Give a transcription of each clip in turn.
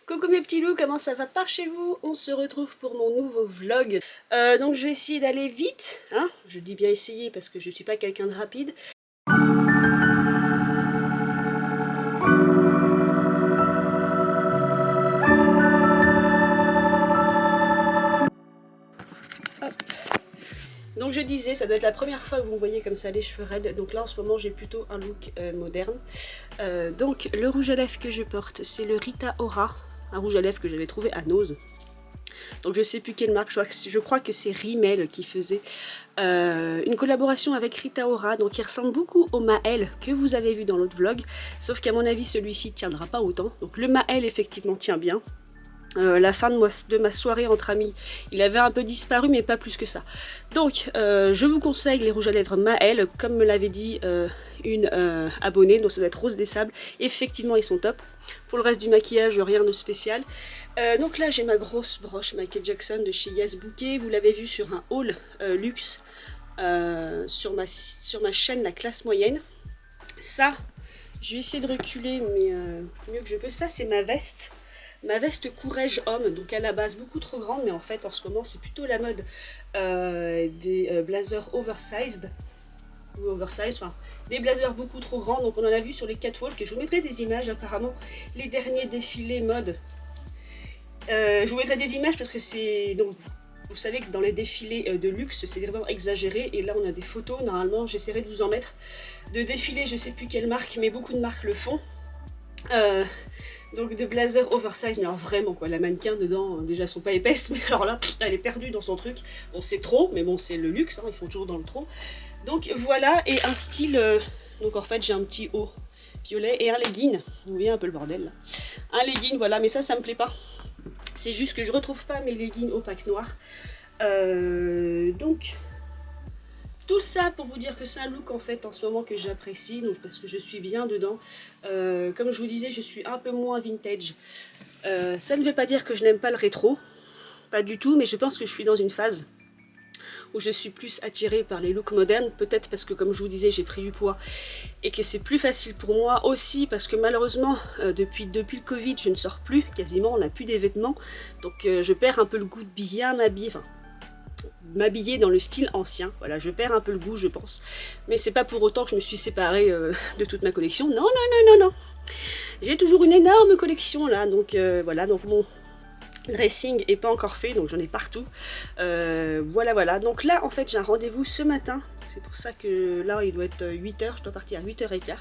Coucou mes petits loups, comment ça va par chez vous? On se retrouve pour mon nouveau vlog. Donc je vais essayer d'aller vite, hein. Je dis bien essayer parce que je suis pas quelqu'un de rapide. Hop. Donc je disais, ça doit être la première fois que vous me voyez comme ça les cheveux raides. Donc là en ce moment j'ai plutôt un look moderne. Donc le rouge à lèvres que je porte, c'est le Rita Ora. Un rouge à lèvres que j'avais trouvé à Nose. Donc je sais plus quelle marque, je crois que c'est Rimmel qui faisait une collaboration avec Rita Ora, donc il ressemble beaucoup au Maël que vous avez vu dans l'autre vlog, sauf qu'à mon avis celui-ci tiendra pas autant. Donc le Maël effectivement tient bien. La fin de ma soirée entre amis, il avait un peu disparu mais pas plus que ça. Donc je vous conseille les rouges à lèvres Maël, comme me l'avait dit une abonnée, donc ça doit être Rose des Sables. Effectivement ils sont top. Pour le reste du maquillage, rien de spécial. Donc là j'ai ma grosse broche Michael Jackson de chez Yes Bouquet. Vous l'avez vu sur un haul luxe sur ma chaîne La Classe Moyenne. Ça, je vais essayer de reculer mais mieux que je peux. Ça c'est ma veste. Ma veste Courrèges homme, donc à la base beaucoup trop grande, mais en fait en ce moment c'est plutôt la mode des blazers oversized, ou oversized, enfin des blazers beaucoup trop grands, donc on en a vu sur les catwalks, et je vous mettrai des images apparemment, les derniers défilés mode. Je vous mettrai des images parce que c'est, donc vous savez que dans les défilés de luxe c'est vraiment exagéré, et là on a des photos, normalement j'essaierai de vous en mettre, de défilés, je sais plus quelle marque, mais beaucoup de marques le font. Donc de blazer oversize, mais alors vraiment quoi, la mannequin dedans, déjà elles sont pas épaisses, mais alors là, elle est perdue dans son truc. Bon c'est trop, mais bon c'est le luxe, hein, ils font toujours dans le trop. Donc voilà, et un style, donc en fait j'ai un petit haut violet et un legging, vous voyez un peu le bordel là. Un legging, voilà, mais ça me plaît pas. C'est juste que je retrouve pas mes leggings opaques noirs. Donc... tout ça pour vous dire que c'est un look en fait en ce moment que j'apprécie, donc parce que je suis bien dedans. Comme je vous disais, je suis un peu moins vintage. Ça ne veut pas dire que je n'aime pas le rétro, pas du tout, mais je pense que je suis dans une phase où je suis plus attirée par les looks modernes, peut-être parce que comme je vous disais j'ai pris du poids et que c'est plus facile pour moi, aussi parce que malheureusement depuis le Covid je ne sors plus, quasiment on n'a plus des vêtements, donc je perds un peu le goût de bien m'habiller, enfin m'habiller dans le style ancien, voilà, je perds un peu le goût je pense, mais c'est pas pour autant que je me suis séparée de toute ma collection, non, non, non, non, non, j'ai toujours une énorme collection là, donc voilà, donc mon dressing est pas encore fait, donc j'en ai partout, voilà, voilà, donc là en fait j'ai un rendez-vous ce matin, c'est pour ça que là il doit être 8h, je dois partir à 8h15,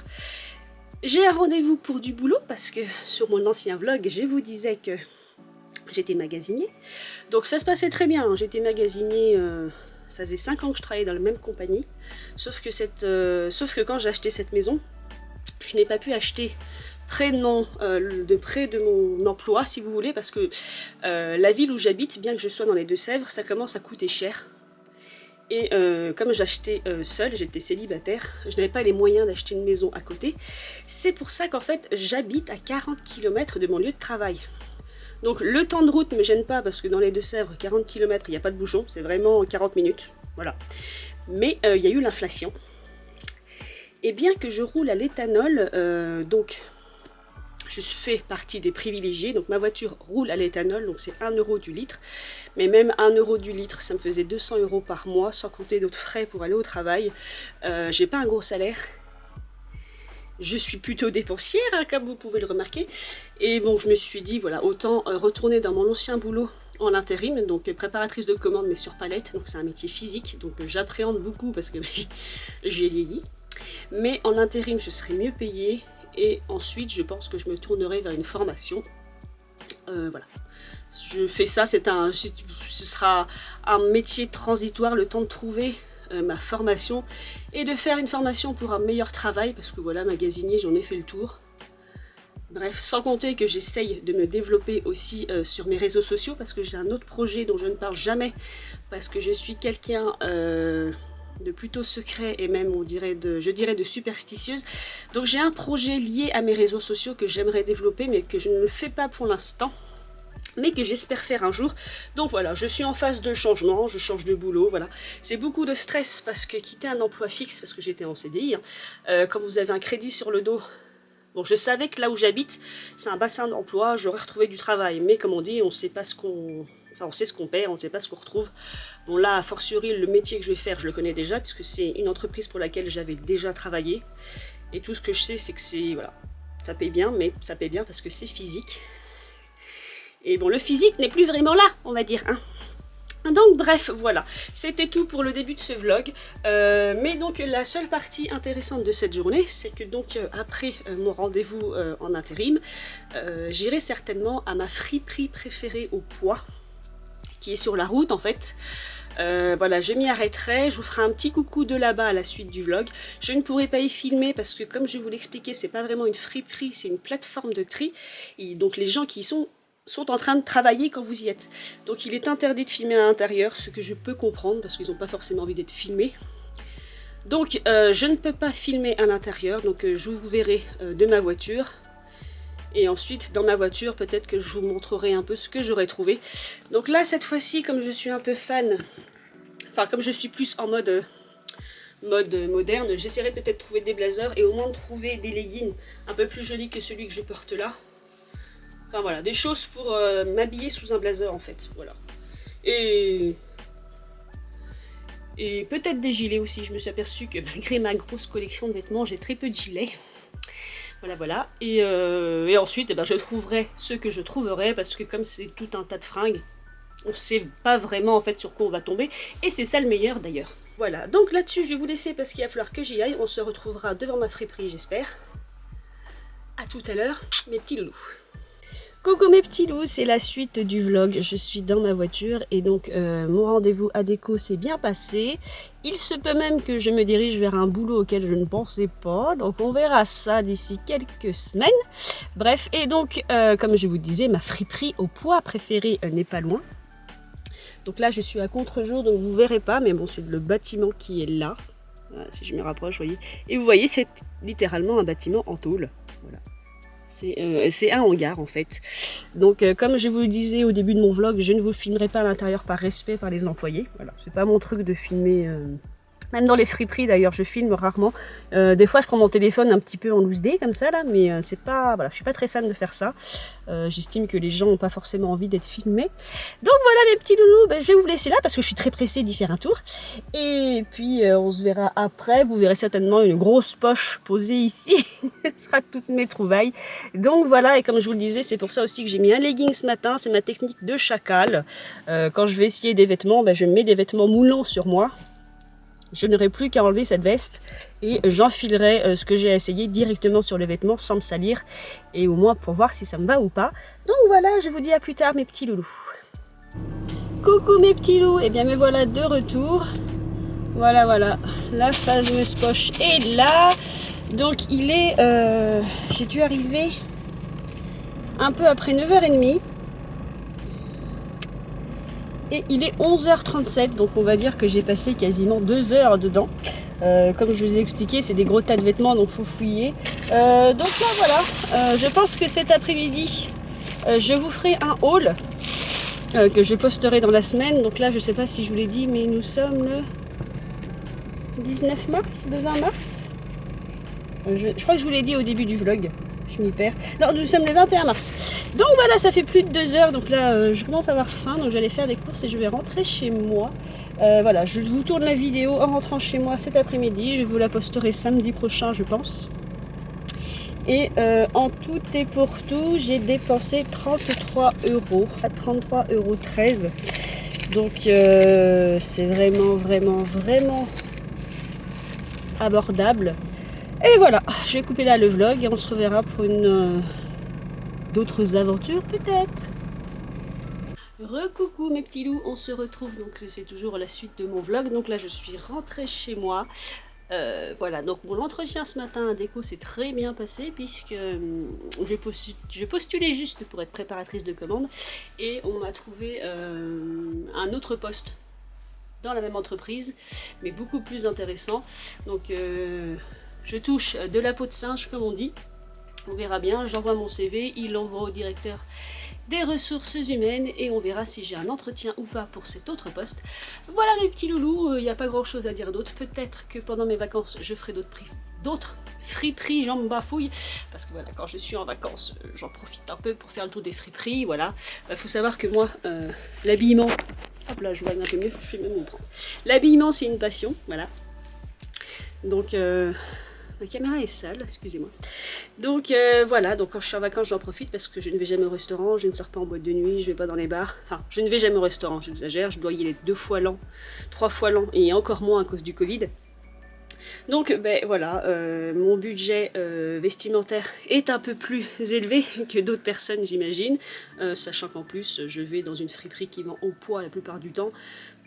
j'ai un rendez-vous pour du boulot, parce que sur mon ancien vlog je vous disais que j'étais magasinier, donc ça se passait très bien, hein. J'étais magasinier, ça faisait 5 ans que je travaillais dans la même compagnie, sauf que quand j'ai acheté cette maison, je n'ai pas pu acheter près de mon emploi, si vous voulez, parce que la ville où j'habite, bien que je sois dans les Deux-Sèvres, ça commence à coûter cher. Et comme j'achetais seule, j'étais célibataire, je n'avais pas les moyens d'acheter une maison à côté. C'est pour ça qu'en fait, j'habite à 40 km de mon lieu de travail. Donc le temps de route ne me gêne pas parce que dans les Deux-Sèvres, 40 km, il n'y a pas de bouchon, c'est vraiment 40 minutes, voilà. Mais il y a eu l'inflation. Et bien que je roule à l'éthanol, donc je fais partie des privilégiés, donc ma voiture roule à l'éthanol, donc c'est 1 € du litre. Mais même 1 € du litre, ça me faisait 200 € par mois, sans compter d'autres frais pour aller au travail. J'ai pas un gros salaire. Je suis plutôt dépensière, hein, comme vous pouvez le remarquer. Et bon, je me suis dit, voilà, autant retourner dans mon ancien boulot en intérim, donc préparatrice de commandes, mais sur palette. Donc c'est un métier physique, donc j'appréhende beaucoup parce que j'ai vieilli. Mais en intérim, je serai mieux payée. Et ensuite, je pense que je me tournerai vers une formation. Voilà. Je fais ça, ce sera un métier transitoire, le temps de trouver ma formation et de faire une formation pour un meilleur travail, parce que voilà, magasinier, j'en ai fait le tour. Bref, sans compter que j'essaye de me développer aussi sur mes réseaux sociaux, parce que j'ai un autre projet dont je ne parle jamais, parce que je suis quelqu'un de plutôt secret, et même je dirais de superstitieuse. Donc j'ai un projet lié à mes réseaux sociaux que j'aimerais développer, mais que je ne fais pas pour l'instant, mais que j'espère faire un jour. Donc voilà, je suis en phase de changement, je change de boulot, voilà. C'est beaucoup de stress parce que quitter un emploi fixe, parce que j'étais en CDI, hein, quand vous avez un crédit sur le dos, Bon, je savais que là où j'habite, c'est un bassin d'emploi, j'aurais retrouvé du travail, mais comme on dit, on sait pas ce qu'on... Enfin, on sait ce qu'on perd, on ne sait pas ce qu'on retrouve. Bon là, a fortiori, le métier que je vais faire, je le connais déjà, puisque c'est une entreprise pour laquelle j'avais déjà travaillé. Et tout ce que je sais, c'est que c'est... Voilà, ça paye bien, mais ça paye bien parce que c'est physique. Et bon, le physique n'est plus vraiment là, on va dire, hein. Donc bref, voilà, c'était tout pour le début de ce vlog, mais donc la seule partie intéressante de cette journée, c'est que donc après mon rendez-vous en intérim, j'irai certainement à ma friperie préférée au Poids, qui est sur la route en fait. Voilà, je m'y arrêterai, je vous ferai un petit coucou de là-bas à la suite du vlog. Je ne pourrai pas y filmer parce que comme je vous l'expliquais, c'est pas vraiment une friperie, c'est une plateforme de tri, et donc les gens qui y sont en train de travailler quand vous y êtes. Donc il est interdit de filmer à l'intérieur, ce que je peux comprendre parce qu'ils n'ont pas forcément envie d'être filmés. Donc je ne peux pas filmer à l'intérieur, donc je vous verrai de ma voiture. Et ensuite dans ma voiture peut-être que je vous montrerai un peu ce que j'aurais trouvé. Donc là cette fois-ci, comme je suis un peu fan, enfin comme je suis plus en mode moderne, j'essaierai peut-être de trouver des blazers et au moins de trouver des leggings un peu plus jolis que celui que je porte là. Enfin voilà, des choses pour m'habiller sous un blazer en fait, voilà. Et peut-être des gilets aussi, je me suis aperçue que malgré ma grosse collection de vêtements, j'ai très peu de gilets. Voilà, voilà. Et ensuite, je trouverai ce que je trouverai, parce que comme c'est tout un tas de fringues, on ne sait pas vraiment en fait sur quoi on va tomber. Et c'est ça le meilleur d'ailleurs. Voilà, donc là-dessus, je vais vous laisser parce qu'il va falloir que j'y aille. On se retrouvera devant ma friperie, j'espère. A tout à l'heure, mes petits loulous. Coucou mes petits loups, c'est la suite du vlog, je suis dans ma voiture et donc mon rendez-vous à déco s'est bien passé. Il se peut même que je me dirige vers un boulot auquel je ne pensais pas, donc on verra ça d'ici quelques semaines. Bref, et donc comme je vous disais, ma friperie au Poids préférée n'est pas loin. Donc là je suis à contre-jour, donc vous ne verrez pas, mais bon c'est le bâtiment qui est là. Voilà, si je me rapproche, vous voyez. Et vous voyez, c'est littéralement un bâtiment en tôle. Voilà. C'est un hangar en fait. Donc comme je vous le disais au début de mon vlog, je ne vous filmerai pas à l'intérieur par respect par les employés. Voilà, c'est pas mon truc de filmer. Même dans les friperies d'ailleurs, je filme rarement. Des fois, je prends mon téléphone un petit peu en loose day comme ça là, mais c'est pas, voilà, je suis pas très fan de faire ça. J'estime que les gens n'ont pas forcément envie d'être filmés. Donc voilà mes petits loulous, je vais vous laisser là parce que je suis très pressée d'y faire un tour. Et puis on se verra après. Vous verrez certainement une grosse poche posée ici. Ce sera toutes mes trouvailles. Donc voilà, et comme je vous le disais, c'est pour ça aussi que j'ai mis un legging ce matin. C'est ma technique de chacal. Quand je vais essayer des vêtements, je mets des vêtements moulants sur moi. Je n'aurai plus qu'à enlever cette veste et j'enfilerai ce que j'ai essayé directement sur les vêtements sans me salir et au moins pour voir si ça me va ou pas. Donc voilà, je vous dis à plus tard mes petits loulous. Coucou mes petits loups, et bien me voilà de retour. Voilà, voilà, la fameuse poche est là. Donc il est, j'ai dû arriver un peu après 9h30. Et il est 11h37, donc on va dire que j'ai passé quasiment 2 heures dedans. Comme je vous ai expliqué, c'est des gros tas de vêtements, donc il faut fouiller. Donc là, voilà, je pense que cet après-midi, je vous ferai un haul que je posterai dans la semaine. Donc là, je ne sais pas si je vous l'ai dit, mais nous sommes le 19 mars, le 20 mars. Je crois que je vous l'ai dit au début du vlog. Je m'y perds. Non, nous sommes le 21 mars. Donc voilà, ça fait plus de 2 heures. Donc là, je commence à avoir faim. Donc j'allais faire des courses et je vais rentrer chez moi. Voilà, je vous tourne la vidéo en rentrant chez moi cet après-midi. Je vous la posterai samedi prochain, je pense. Et en tout et pour tout, j'ai dépensé 33 €. À 33,13 €. Donc c'est vraiment, vraiment, vraiment abordable. Et voilà, je vais couper là le vlog et on se reverra pour d'autres aventures peut-être. Recoucou mes petits loups, on se retrouve, donc c'est toujours la suite de mon vlog. Donc là je suis rentrée chez moi. Voilà, donc mon entretien ce matin à déco s'est très bien passé puisque j'ai postulé juste pour être préparatrice de commande et on m'a trouvé un autre poste dans la même entreprise mais beaucoup plus intéressant. Donc je touche de la peau de singe comme on dit. On verra bien, j'envoie mon CV, il l'envoie au directeur des ressources humaines et on verra si j'ai un entretien ou pas pour cet autre poste. Voilà mes petits loulous, il n'y a pas grand chose à dire d'autre. Peut-être que pendant mes vacances je ferai d'autres friperies, j'en me bafouille, parce que voilà, quand je suis en vacances, j'en profite un peu pour faire le tour des friperies, voilà. Faut savoir que moi, l'habillement, hop là, je vois un peu mieux, je vais même me prendre. L'habillement, c'est une passion, voilà. Donc, ma caméra est sale, excusez-moi. Donc voilà, donc quand je suis en vacances, j'en profite parce que je ne vais jamais au restaurant, je ne sors pas en boîte de nuit, je ne vais pas dans les bars. Enfin, je ne vais jamais au restaurant, j'exagère, je dois y aller 2 fois l'an, 3 fois l'an et encore moins à cause du Covid. Donc ben voilà, mon budget vestimentaire est un peu plus élevé que d'autres personnes j'imagine, sachant qu'en plus je vais dans une friperie qui vend au poids la plupart du temps,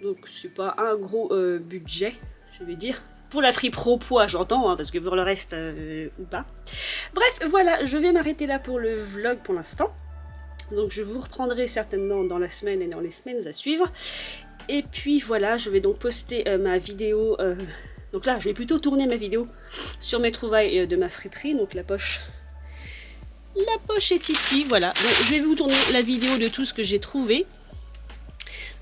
donc c'est pas un gros budget, je vais dire. Pour la fripe au poids j'entends, hein, parce que pour le reste ou pas. Bref voilà, je vais m'arrêter là pour le vlog pour l'instant. Donc je vous reprendrai certainement dans la semaine et dans les semaines à suivre. Et puis voilà, je vais donc poster ma vidéo. Donc là, je vais plutôt tourner ma vidéo sur mes trouvailles de ma friperie. Donc la poche est ici, voilà. Donc je vais vous tourner la vidéo de tout ce que j'ai trouvé.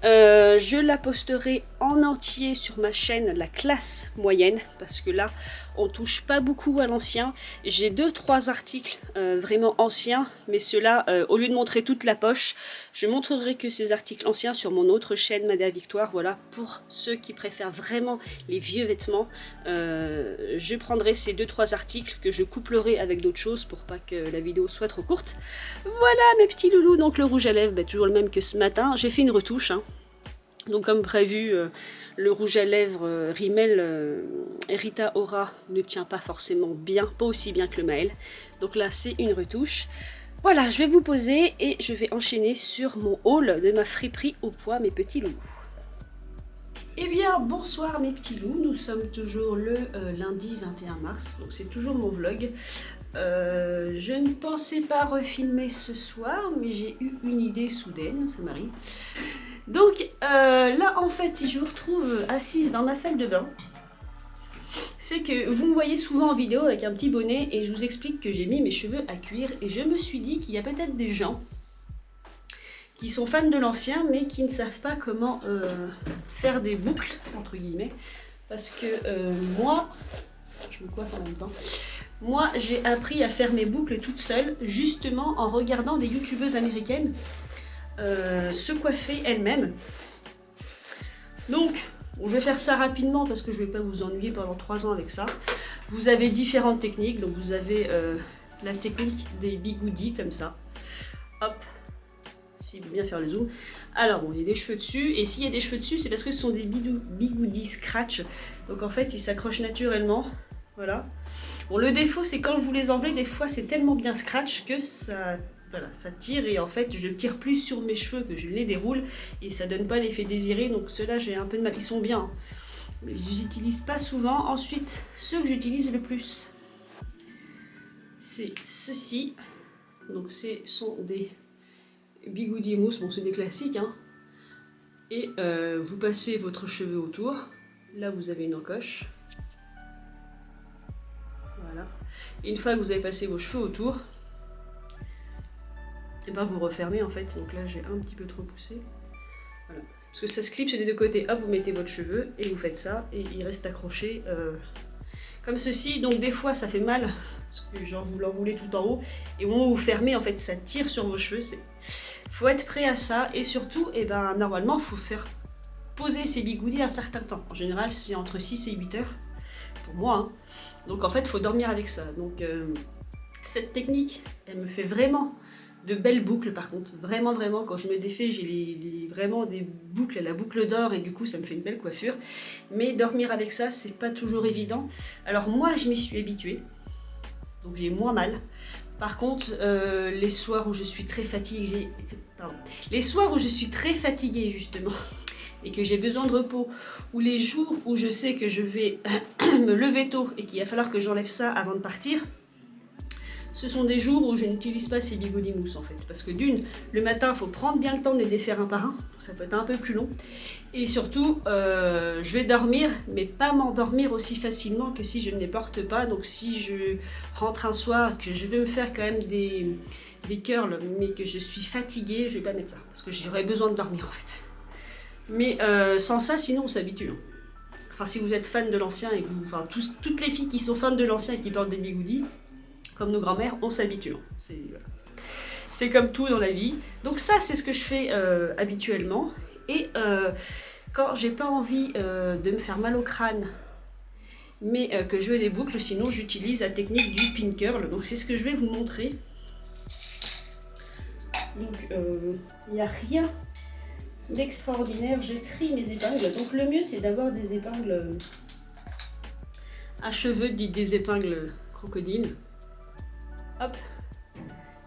Je la posterai en entier sur ma chaîne La Classe Moyenne, parce que là on touche pas beaucoup à l'ancien. J'ai 2-3 articles vraiment anciens, mais ceux-là, au lieu de montrer toute la poche, je montrerai que ces articles anciens sur mon autre chaîne Madea Victoire. Voilà, pour ceux qui préfèrent vraiment les vieux vêtements, je prendrai ces 2-3 articles que je couplerai avec d'autres choses pour pas que la vidéo soit trop courte. Voilà mes petits loulous, donc le rouge à lèvres, bah, toujours le même que ce matin. J'ai fait une retouche, hein. Donc comme prévu, le rouge à lèvres Rimmel Rita Ora ne tient pas forcément bien, pas aussi bien que le Maël. Donc là c'est une retouche. Voilà, je vais vous poser et je vais enchaîner sur mon haul de ma friperie au poids, mes petits loulous. Eh bien bonsoir mes petits loups, nous sommes toujours le lundi 21 mars, donc c'est toujours mon vlog. Je ne pensais pas refilmer ce soir, mais j'ai eu une idée soudaine, ça m'arrive. Donc là en fait si je vous retrouve assise dans ma salle de bain, c'est que vous me voyez souvent en vidéo avec un petit bonnet et je vous explique que j'ai mis mes cheveux à cuire et je me suis dit qu'il y a peut-être des gens qui sont fans de l'ancien mais qui ne savent pas comment faire des boucles entre guillemets, parce que moi, je me coiffe en même temps. Moi j'ai appris à faire mes boucles toute seule justement en regardant des youtubeuses américaines se coiffer elle-même. Donc, bon, je vais faire ça rapidement parce que je ne vais pas vous ennuyer pendant 3 ans avec ça. Vous avez différentes techniques. Donc, vous avez la technique des bigoudis comme ça. Hop, s'il veut bien faire le zoom. Alors, bon, il y a des cheveux dessus. Et s'il y a des cheveux dessus, c'est parce que ce sont des bigoudis scratch. Donc, en fait, ils s'accrochent naturellement. Voilà. Bon, le défaut, c'est quand vous les enlevez, des fois, c'est tellement bien scratch que ça... Voilà, ça tire et en fait je tire plus sur mes cheveux que je les déroule et ça donne pas l'effet désiré, donc ceux-là j'ai un peu de mal, ils sont bien, hein. Mais je les utilise pas souvent. Ensuite, ceux que j'utilise le plus, c'est ceux-ci, donc ce sont des bigoudis mousse, bon c'est des classiques, hein. Et vous passez votre cheveu autour, là vous avez une encoche, voilà, et une fois que vous avez passé vos cheveux autour, et ben vous refermez en fait. Donc là j'ai un petit peu trop poussé, voilà. Parce que ça se clipse des deux côtés. Hop, vous mettez votre cheveu et vous faites ça et il reste accroché comme ceci. Donc des fois ça fait mal parce que genre vous l'enroulez tout en haut et au moment où vous fermez en fait ça tire sur vos cheveux. Faut être prêt à ça et surtout et ben normalement faut faire poser ces bigoudis un certain temps. En général c'est entre 6 et 8 heures pour moi, hein. Donc en fait il faut dormir avec ça. Donc cette technique elle me fait vraiment de belles boucles. Par contre, vraiment quand je me défais, j'ai vraiment des boucles, la boucle d'or, et du coup ça me fait une belle coiffure. Mais dormir avec ça, c'est pas toujours évident. Alors moi, je m'y suis habituée, donc j'ai moins mal. Par contre, les soirs où je suis très fatiguée, justement, et que j'ai besoin de repos, ou les jours où je sais que je vais me lever tôt et qu'il va falloir que j'enlève ça avant de partir, ce sont des jours où je n'utilise pas ces bigoudis mousse en fait. Parce que d'une, le matin, il faut prendre bien le temps de les défaire un par un, ça peut être un peu plus long. Et surtout, je vais dormir, mais pas m'endormir aussi facilement que si je ne les porte pas. Donc si je rentre un soir, que je veux me faire quand même des curls, mais que je suis fatiguée, je vais pas mettre ça. Parce que j'aurais besoin de dormir en fait. Mais sans ça, sinon on s'habitue. Enfin, si vous êtes fan de l'ancien, et que vous, enfin, toutes les filles qui sont fans de l'ancien et qui portent des bigoudis, comme nos grands-mères, on s'habitue. C'est comme tout dans la vie. Donc ça, c'est ce que je fais habituellement. Et quand j'ai pas envie de me faire mal au crâne, mais que je veux des boucles, sinon j'utilise la technique du pin curl. Donc c'est ce que je vais vous montrer. Donc il n'y a rien d'extraordinaire. Je trie mes épingles. Donc le mieux, c'est d'avoir des épingles à cheveux, dites des épingles crocodile. Hop.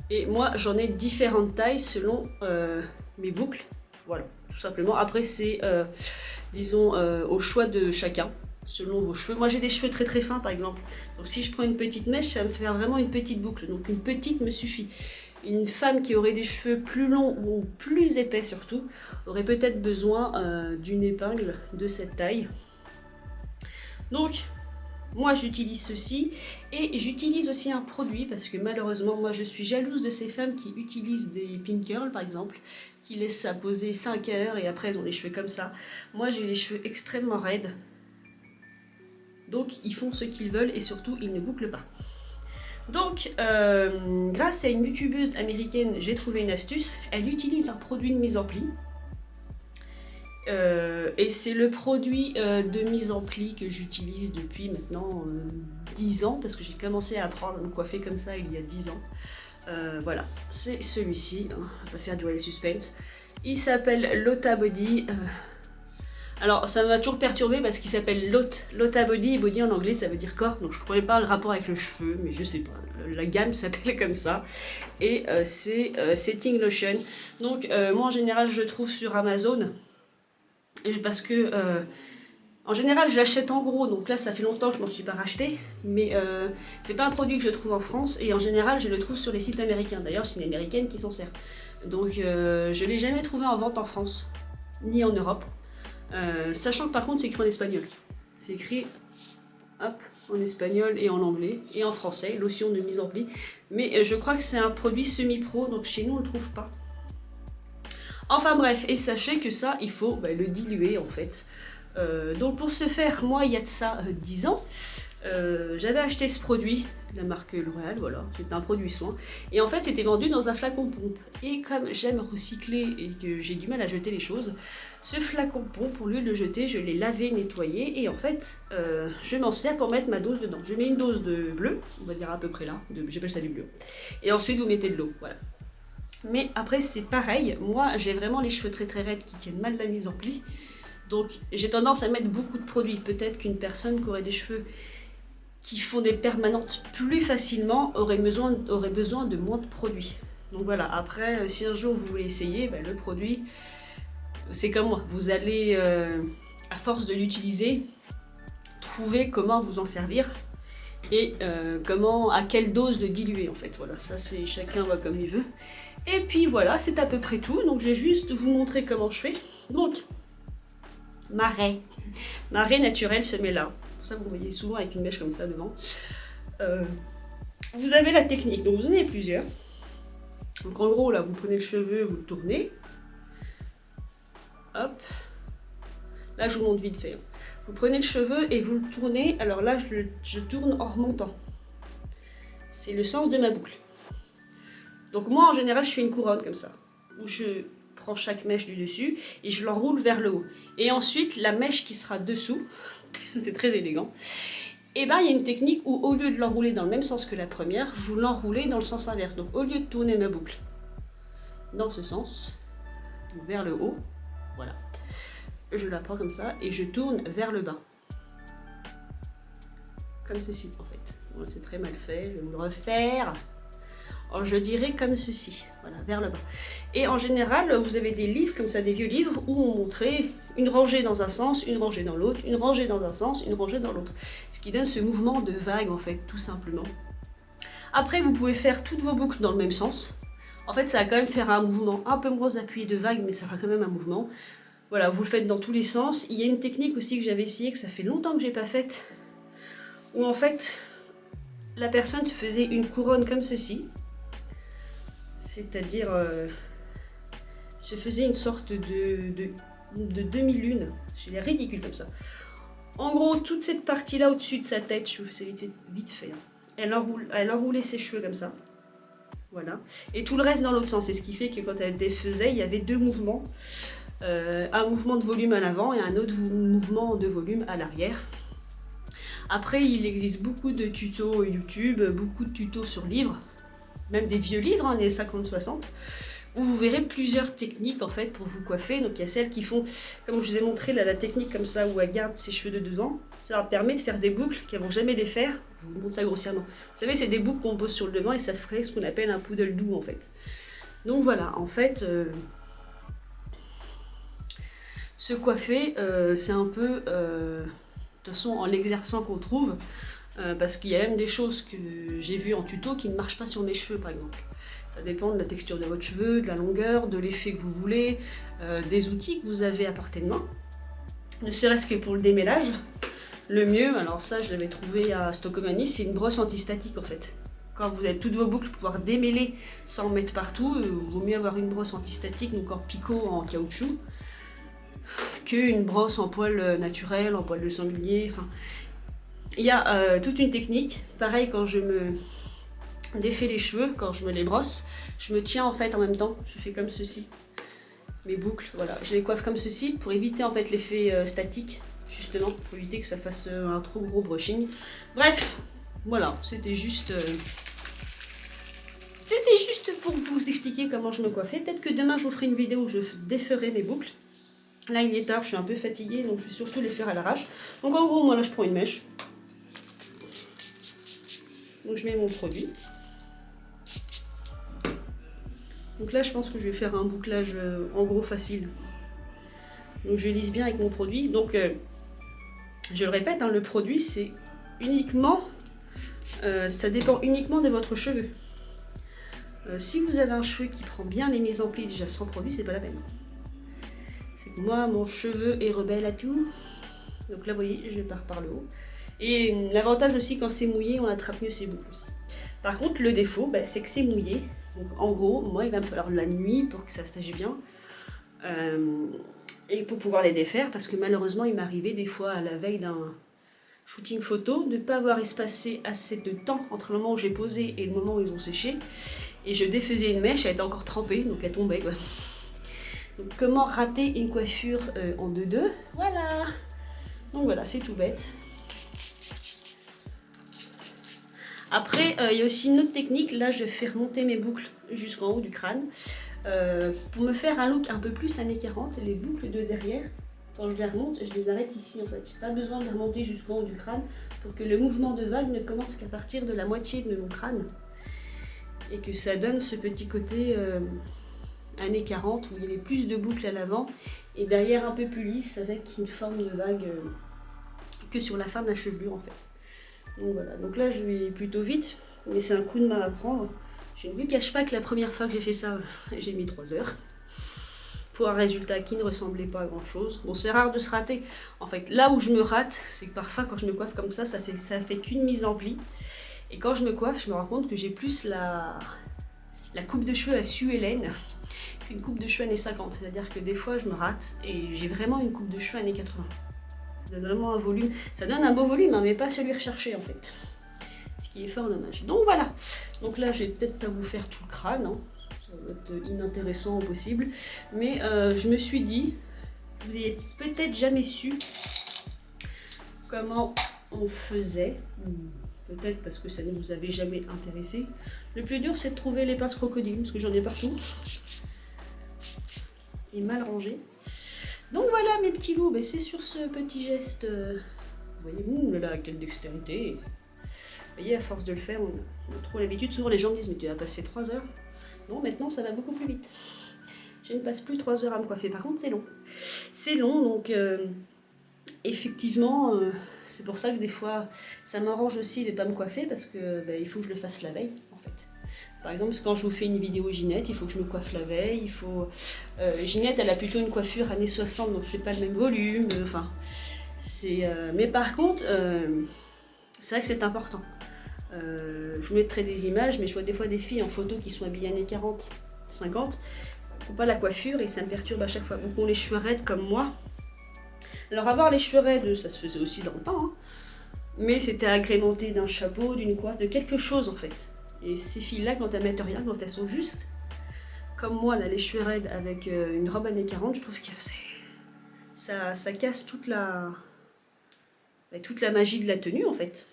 Et moi, j'en ai différentes tailles selon mes boucles. Voilà, tout simplement. Après, c'est, disons, au choix de chacun, selon vos cheveux. Moi, j'ai des cheveux très très fins, par exemple. Donc, si je prends une petite mèche, ça va me faire vraiment une petite boucle. Donc, une petite me suffit. Une femme qui aurait des cheveux plus longs ou plus épais surtout, aurait peut-être besoin d'une épingle de cette taille. Donc, moi j'utilise ceci et j'utilise aussi un produit parce que malheureusement moi je suis jalouse de ces femmes qui utilisent des pin curls par exemple, qui laissent ça poser 5 heures et après elles ont les cheveux comme ça. Moi j'ai les cheveux extrêmement raides, donc ils font ce qu'ils veulent et surtout ils ne bouclent pas. Donc grâce à une youtubeuse américaine j'ai trouvé une astuce. Elle utilise un produit de mise en pli. Et c'est le produit de mise en pli que j'utilise depuis maintenant 10 ans parce que j'ai commencé à apprendre à me coiffer comme ça il y a 10 ans. Voilà, c'est celui-ci, hein, on va pas faire durer le suspense. Il s'appelle Lota Body. Alors ça m'a toujours perturbé parce qu'il s'appelle Lota Body et body en anglais ça veut dire corps, donc je ne connais pas le rapport avec le cheveu, mais je sais pas, la gamme s'appelle comme ça. Et c'est Setting Lotion. Donc moi en général je le trouve sur Amazon. Parce que en général je l'achète en gros, donc là ça fait longtemps que je m'en suis pas racheté, mais c'est pas un produit que je trouve en France et en général je le trouve sur les sites américains. D'ailleurs c'est une américaine qui s'en sert, donc je l'ai jamais trouvé en vente en France ni en Europe, sachant que par contre c'est écrit en espagnol, c'est écrit hop, en espagnol et en anglais et en français, lotion de mise en pli, mais je crois que c'est un produit semi-pro, donc chez nous on le trouve pas. Enfin bref, et sachez que ça, il faut le diluer en fait. Donc pour ce faire, moi il y a de ça 10 ans, j'avais acheté ce produit, de la marque L'Oréal, voilà, c'était un produit soin. Et en fait c'était vendu dans un flacon pompe. Et comme j'aime recycler et que j'ai du mal à jeter les choses, ce flacon pompe, au lieu de le jeter, je l'ai lavé, nettoyé. Et en fait, je m'en sers pour mettre ma dose dedans. Je mets une dose de bleu, on va dire à peu près là, j'appelle ça du bleu. Et ensuite vous mettez de l'eau, voilà. Mais après c'est pareil, moi j'ai vraiment les cheveux très très raides qui tiennent mal la mise en pli. Donc j'ai tendance à mettre beaucoup de produits. Peut-être qu'une personne qui aurait des cheveux qui font des permanentes plus facilement aurait besoin de moins de produits. Donc voilà, après si un jour vous voulez essayer, le produit, c'est comme moi. Vous allez, à force de l'utiliser, trouver comment vous en servir. Et à quelle dose de diluer en fait. Voilà, ça c'est chacun va comme il veut. Et puis voilà, c'est à peu près tout. Donc je vais juste vous montrer comment je fais. Donc, ma raie naturelle se met là. Pour ça vous voyez souvent avec une mèche comme ça devant. Vous avez la technique, donc vous en avez plusieurs. Donc en gros là, vous prenez le cheveu, vous le tournez. Hop. Là je vous montre vite fait. Vous prenez le cheveu et vous le tournez. Alors là, je tourne en remontant. C'est le sens de ma boucle. Donc moi, en général, je fais une couronne comme ça. Où je prends chaque mèche du dessus et je l'enroule vers le haut. Et ensuite, la mèche qui sera dessous, c'est très élégant, et il y a une technique où au lieu de l'enrouler dans le même sens que la première, vous l'enroulez dans le sens inverse. Donc au lieu de tourner ma boucle dans ce sens, donc vers le haut, voilà. Je la prends comme ça et je tourne vers le bas. Comme ceci en fait. Bon, c'est très mal fait, je vais vous le refaire. Alors, je dirais comme ceci, voilà, vers le bas. Et en général, vous avez des livres comme ça, des vieux livres, où on montrait une rangée dans un sens, une rangée dans l'autre, une rangée dans un sens, une rangée dans l'autre. Ce qui donne ce mouvement de vague en fait, tout simplement. Après, vous pouvez faire toutes vos boucles dans le même sens. En fait, ça va quand même faire un mouvement un peu moins appuyé de vague, mais ça fera quand même un mouvement. Voilà, vous le faites dans tous les sens. Il y a une technique aussi que j'avais essayé, que ça fait longtemps que j'ai pas faite, où en fait, la personne faisait une couronne comme ceci. C'est-à-dire, se faisait une sorte de demi-lune. C'est ridicule comme ça. En gros, toute cette partie-là au-dessus de sa tête, je vous fais vite fait. Elle enroulait ses cheveux comme ça. Voilà. Et tout le reste dans l'autre sens. C'est ce qui fait que quand elle défaisait, il y avait deux mouvements. Un mouvement de volume à l'avant et un autre mouvement de volume à l'arrière. Après, il existe beaucoup de tutos YouTube, beaucoup de tutos sur livres, même des vieux livres, hein, les 50-60, où vous verrez plusieurs techniques en fait pour vous coiffer. Donc il y a celles qui font, comme je vous ai montré là, la technique comme ça où elle garde ses cheveux de devant. Ça leur permet de faire des boucles qu'elles ne vont jamais défaire. Je vous montre ça grossièrement. Vous savez, c'est des boucles qu'on pose sur le devant et ça ferait ce qu'on appelle un poodle doux en fait. Donc voilà, en fait, se coiffer, c'est un peu, de toute façon, en l'exerçant qu'on trouve, parce qu'il y a même des choses que j'ai vues en tuto qui ne marchent pas sur mes cheveux par exemple. Ça dépend de la texture de votre cheveu, de la longueur, de l'effet que vous voulez, des outils que vous avez à portée de main. Ne serait-ce que pour le démêlage, le mieux, alors ça je l'avais trouvé à Stockomanie, c'est une brosse antistatique en fait. Quand vous avez toutes vos boucles, pouvoir démêler sans mettre partout, il vaut mieux avoir une brosse antistatique, donc en picot, en caoutchouc, qu'une brosse en poil naturel, en poil de sanglier. Enfin, il y a toute une technique. Pareil, quand je me défais les cheveux, quand je me les brosse, je me tiens en fait en même temps. Je fais comme ceci. Mes boucles, voilà. Je les coiffe comme ceci pour éviter en fait l'effet statique, justement, pour éviter que ça fasse un trop gros brushing. Bref, voilà, c'était juste pour vous expliquer comment je me coiffais. Peut-être que demain je vous ferai une vidéo où je déferai mes boucles. Là il est tard, je suis un peu fatiguée, donc je vais surtout les faire à l'arrache. Donc en gros, moi là je prends une mèche. Donc je mets mon produit. Donc là je pense que je vais faire un bouclage en gros facile. Donc je lisse bien avec mon produit. Donc je le répète, hein, le produit c'est uniquement, ça dépend uniquement de votre cheveu. Si vous avez un cheveu qui prend bien les mises en plis déjà sans produit, c'est pas la peine. Moi, mon cheveu est rebelle à tout. Donc là, vous voyez, je pars par le haut. Et l'avantage aussi, quand c'est mouillé, on attrape mieux ses boucles aussi. Par contre, le défaut, c'est que c'est mouillé. Donc en gros, moi, il va me falloir la nuit pour que ça sèche bien. Et pour pouvoir les défaire, parce que malheureusement, il m'arrivait des fois à la veille d'un shooting photo de ne pas avoir espacé assez de temps entre le moment où j'ai posé et le moment où ils ont séché. Et je défaisais une mèche, elle était encore trempée, donc elle tombait, quoi. Donc comment rater une coiffure en 2-2? Voilà. Donc voilà, c'est tout bête. Après, il y a aussi une autre technique. Là, je fais remonter mes boucles jusqu'en haut du crâne. Pour me faire un look un peu plus années 40, les boucles de derrière, quand je les remonte, je les arrête ici en fait. J'ai pas besoin de les remonter jusqu'en haut du crâne pour que le mouvement de vague ne commence qu'à partir de la moitié de mon crâne. Et que ça donne ce petit côté années 40 où il y avait plus de boucles à l'avant et derrière un peu plus lisse avec une forme de vague que sur la fin de la chevelure en fait. Donc voilà, donc là je vais plutôt vite, mais c'est un coup de main à prendre. Je ne vous cache pas que la première fois que j'ai fait ça, j'ai mis 3 heures pour un résultat qui ne ressemblait pas à grand chose. Bon, c'est rare de se rater. En fait, là où je me rate, c'est que parfois quand je me coiffe comme ça fait qu'une mise en pli. Et quand je me coiffe, je me rends compte que j'ai plus la coupe de cheveux à Sue Ellen qu'une coupe de cheveux années 50. C'est-à-dire que des fois, je me rate et j'ai vraiment une coupe de cheveux années 80. Ça donne vraiment un volume. Ça donne un beau volume, hein, mais pas celui recherché en fait. Ce qui est fort dommage. Donc voilà. Donc là, je vais peut-être pas vous faire tout le crâne. Hein. Ça va être inintéressant au possible. Mais je me suis dit, vous n'avez peut-être jamais su comment on faisait. Peut-être parce que ça ne vous avait jamais intéressé. Le plus dur, c'est de trouver les pinces crocodiles, parce que j'en ai partout. Et mal rangées. Donc voilà mes petits loups, c'est sur ce petit geste. Vous voyez, là, quelle dextérité. Vous voyez, à force de le faire, on a trop l'habitude. Souvent les gens me disent, mais tu as passé 3 heures. Non, maintenant ça va beaucoup plus vite. Je ne passe plus 3 heures à me coiffer. Par contre, c'est long. C'est long, donc effectivement, c'est pour ça que des fois, ça m'arrange aussi de ne pas me coiffer parce que il faut que je le fasse la veille, en fait. Par exemple, quand je vous fais une vidéo Ginette, il faut que je me coiffe la veille. Ginette, elle a plutôt une coiffure années 60, donc c'est pas le même volume. Enfin, mais par contre, c'est vrai que c'est important. Je vous mettrai des images, mais je vois des fois des filles en photo qui sont habillées années 40, 50, qui n'ont pas la coiffure et ça me perturbe à chaque fois. Ou qui ont les cheveux raides comme moi. Alors avoir les cheveux raides, ça se faisait aussi dans le temps, hein, mais c'était agrémenté d'un chapeau, d'une coiffe, de quelque chose en fait. Et ces filles-là, quand elles mettent rien, quand elles sont justes, comme moi, là, les cheveux raides avec une robe années 40, je trouve que ça casse toute la magie de la tenue en fait.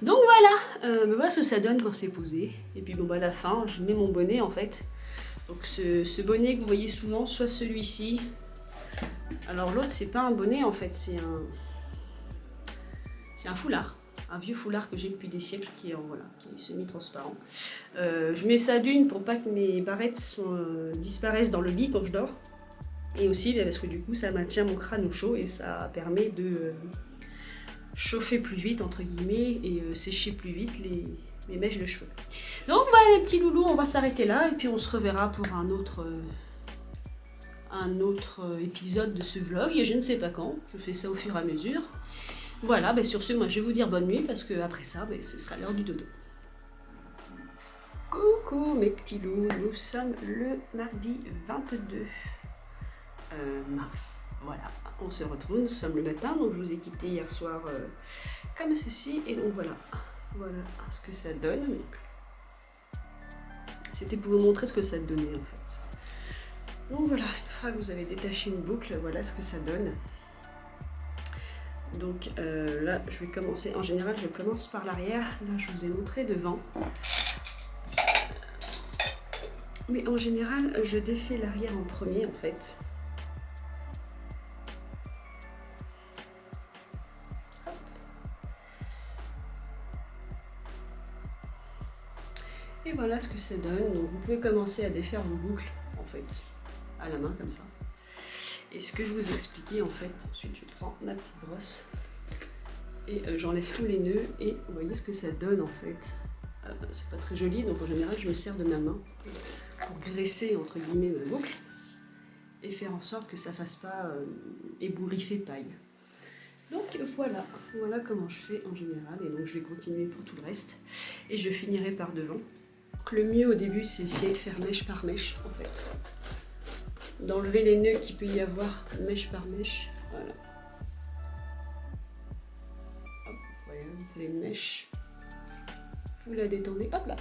Donc voilà ce que ça donne quand c'est posé. Et puis bon, à la fin, je mets mon bonnet en fait. Donc ce bonnet que vous voyez souvent, soit celui-ci. Alors l'autre, c'est pas un bonnet en fait, c'est un foulard. Un vieux foulard que j'ai depuis des siècles qui est semi-transparent. Je mets ça d'une pour pas que mes barrettes disparaissent dans le lit quand je dors. Et aussi parce que du coup ça maintient mon crâne au chaud et ça permet de chauffer plus vite entre guillemets et sécher plus vite les mèches de cheveux. Donc voilà mes petits loulous, on va s'arrêter là et puis on se reverra pour un autre épisode de ce vlog et je ne sais pas quand, je fais ça au fur et à mesure. Voilà, sur ce, moi je vais vous dire bonne nuit parce que après ça, ce sera l'heure du dodo. Coucou mes petits loups, nous sommes le mardi 22 mars. Voilà, on se retrouve, nous sommes le matin, donc je vous ai quitté hier soir comme ceci et donc voilà ce que ça donne. C'était pour vous montrer ce que ça donnait en fait. Donc voilà, une fois que vous avez détaché une boucle, voilà ce que ça donne. Donc là, je vais commencer. En général, je commence par l'arrière. Là, je vous ai montré devant. Mais en général, je défais l'arrière en premier, en fait. Hop. Et voilà ce que ça donne. Donc, vous pouvez commencer à défaire vos boucles, en fait, à la main, comme ça. Et ce que je vous ai expliqué en fait, ensuite je prends ma petite brosse et j'enlève tous les nœuds et vous voyez ce que ça donne en fait. C'est pas très joli, donc en général je me sers de ma main pour graisser entre guillemets ma boucle et faire en sorte que ça fasse pas ébouriffer paille. Donc voilà comment je fais en général et donc je vais continuer pour tout le reste et je finirai par devant. Donc, le mieux au début c'est essayer de faire mèche par mèche en fait. D'enlever les nœuds qu'il peut y avoir mèche par mèche. Voilà. Hop, voilà, vous prenez une mèche. Vous la détendez. Hop là.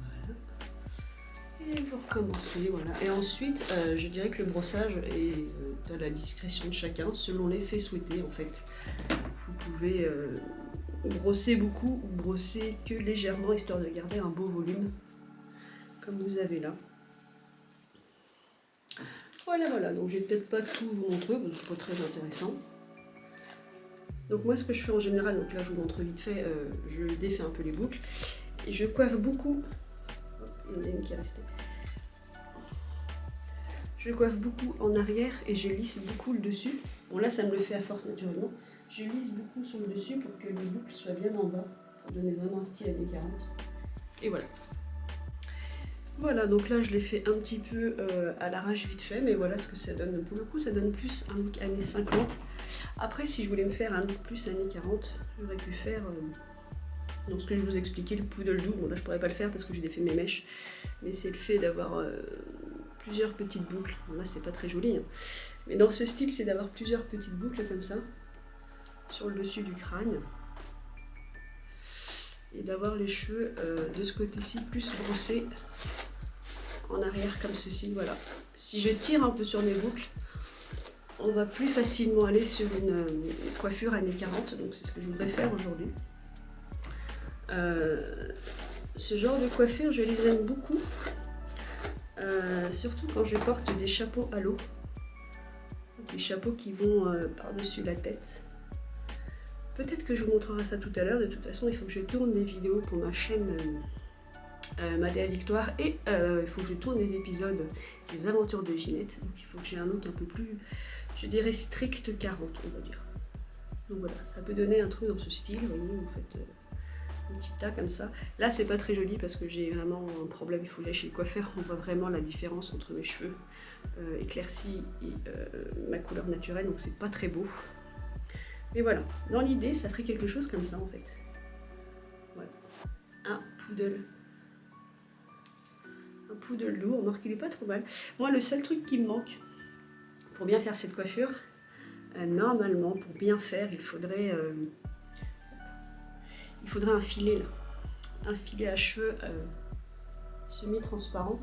Voilà. Et vous recommencez. Voilà. Et ensuite, je dirais que le brossage est à la discrétion de chacun, selon l'effet souhaité en fait. Vous pouvez brosser beaucoup ou brosser que légèrement histoire de garder un beau volume comme vous avez là. Voilà, donc je vais peut-être pas tout vous montrer parce que c'est pas très intéressant. Donc moi ce que je fais en général, donc là je vous montre vite fait, je défais un peu les boucles et je coiffe beaucoup. Il y en a une qui est restée. Je coiffe beaucoup en arrière et je lisse beaucoup le dessus. Bon là ça me le fait à force naturellement. Je lisse beaucoup sur le dessus pour que les boucles soient bien en bas, pour donner vraiment un style années 40. Et voilà. Voilà, donc là je l'ai fait un petit peu à l'arrache vite fait, mais voilà ce que ça donne. Pour le coup, ça donne plus un look années 50. Après, si je voulais me faire un look plus années 40, j'aurais pu faire donc ce que je vous expliquais, le poodle do. Bon là je pourrais pas le faire parce que j'ai défait mes mèches, mais c'est le fait d'avoir plusieurs petites boucles. Bon, là c'est pas très joli, hein. Mais dans ce style, c'est d'avoir plusieurs petites boucles comme ça sur le dessus du crâne et d'avoir les cheveux de ce côté-ci plus brossés en arrière comme ceci. Voilà. Si je tire un peu sur mes boucles, on va plus facilement aller sur une coiffure années 40, donc c'est ce que je voudrais faire aujourd'hui. Ce genre de coiffure, je les aime beaucoup, surtout quand je porte des chapeaux à l'eau, des chapeaux qui vont par-dessus la tête. Peut-être que je vous montrerai ça tout à l'heure. De toute façon, il faut que je tourne des vidéos pour ma chaîne Madea Victoire, et il faut que je tourne des épisodes des aventures de Ginette, donc il faut que j'ai un look un peu plus, je dirais strict 40, on va dire. Donc voilà, ça peut donner un truc dans ce style, vous voyez, vous faites un petit tas comme ça. Là c'est pas très joli parce que j'ai vraiment un problème, il faut aller chez le coiffeur, on voit vraiment la différence entre mes cheveux éclaircis et ma couleur naturelle, donc c'est pas très beau. Mais voilà, dans l'idée ça ferait quelque chose comme ça en fait. Voilà, un poodle lourd, remarque qu'il est pas trop mal. Moi le seul truc qui me manque pour bien faire cette coiffure, normalement pour bien faire il faudrait un filet là, un filet à cheveux semi-transparent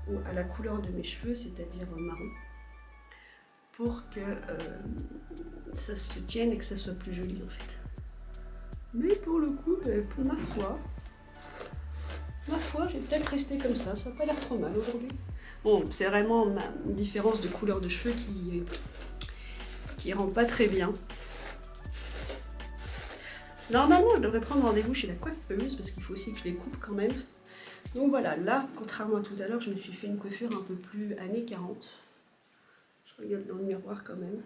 ou à la couleur de mes cheveux, c'est-à-dire marron, pour que ça se tienne et que ça soit plus joli en fait. Mais pour le coup, pour ma foi, je vais peut-être rester comme ça n'a pas l'air trop mal aujourd'hui. Bon, c'est vraiment ma différence de couleur de cheveux qui rend pas très bien. Normalement, je devrais prendre rendez-vous chez la coiffeuse parce qu'il faut aussi que je les coupe quand même. Donc voilà, là, contrairement à tout à l'heure, je me suis fait une coiffure un peu plus années 40. Je regarde dans le miroir quand même.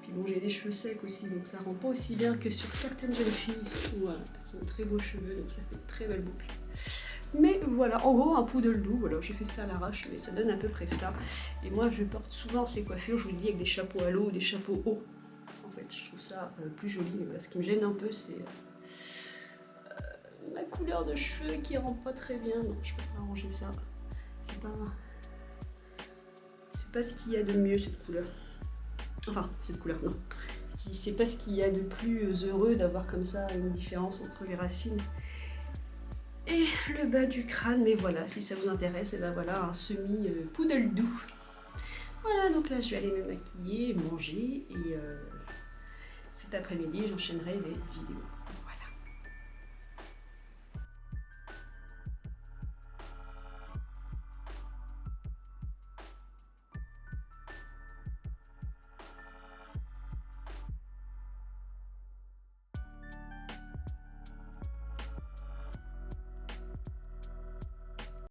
Puis bon, j'ai les cheveux secs aussi, donc ça rend pas aussi bien que sur certaines jeunes filles. Voilà, elles ont de très beaux cheveux, donc ça fait de très belles boucles. Mais voilà, en gros, un poodle doux, voilà, j'ai fait ça à l'arrache, mais ça donne à peu près ça. Et moi, je porte souvent ces coiffures, je vous le dis, avec des chapeaux à l'eau ou des chapeaux hauts. En fait, je trouve ça plus joli, mais voilà, ce qui me gêne un peu, c'est ma couleur de cheveux qui rend pas très bien. Non, je peux pas arranger ça. C'est pas ce qu'il y a de mieux, cette couleur. Enfin, cette couleur, non. C'est pas ce qu'il y a de plus heureux d'avoir comme ça une différence entre les racines et le bas du crâne. Mais voilà, si ça vous intéresse, et ben voilà, un semi-poodle doux. Voilà, donc là, je vais aller me maquiller, manger, et cet après-midi, j'enchaînerai les vidéos.